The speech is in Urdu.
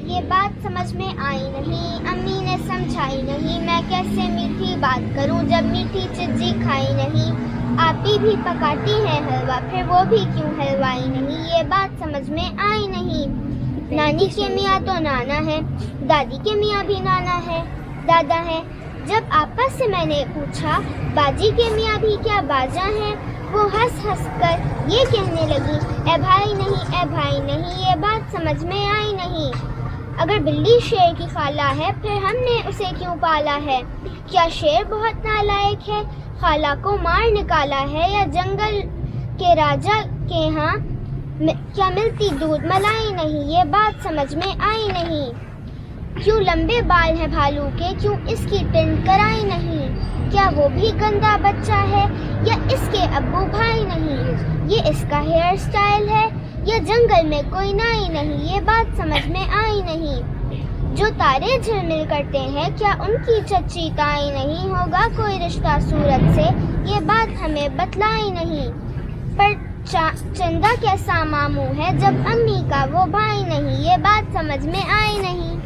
یہ بات سمجھ میں آئی نہیں، امی نے سمجھائی نہیں، میں کیسے میٹھی بات کروں جب میٹھی چیزیں کھائی نہیں، آپی بھی پکاتی ہے حلوہ پھر وہ بھی کیوں حلوائی نہیں، یہ بات سمجھ میں آئی نہیں۔ نانی کے میاں تو نانا ہے، دادی کے میاں بھی نانا ہے، دادا ہے۔ جب آپا سے میں نے پوچھا باجی کے میاں بھی کیا باجا ہیں، وہ ہنس ہنس کر یہ کہنے لگی اے بھائی نہیں اے بھائی نہیں، یہ بات سمجھ میں آئی نہیں۔ اگر بلی شیر کی خالہ ہے پھر ہم نے اسے کیوں پالا ہے، کیا شیر بہت نالائق ہے، خالہ کو مار نکالا ہے، یا جنگل کے راجا کے ہاں کیا ملتی دودھ ملائی نہیں، یہ بات سمجھ میں آئی نہیں۔ کیوں لمبے بال ہیں بھالو کے، کیوں اس کی ٹنڈ کرائی نہیں، کیا وہ بھی گندا بچہ ہے یا اس کے ابو بھائی نہیں، یہ اس کا ہیئر سٹائل ہے یا جنگل میں کوئی نائی نہیں، یہ بات سمجھ میں آئی نہیں۔ جو تارے جھلمل کرتے ہیں کیا ان کی چچی تائی نہیں، ہوگا کوئی رشتہ صورت سے، یہ بات ہمیں بتلائی نہیں۔ پر چندہ کیسا ماموں ہے جب امی کا وہ بھائی نہیں، یہ بات سمجھ میں آئی نہیں۔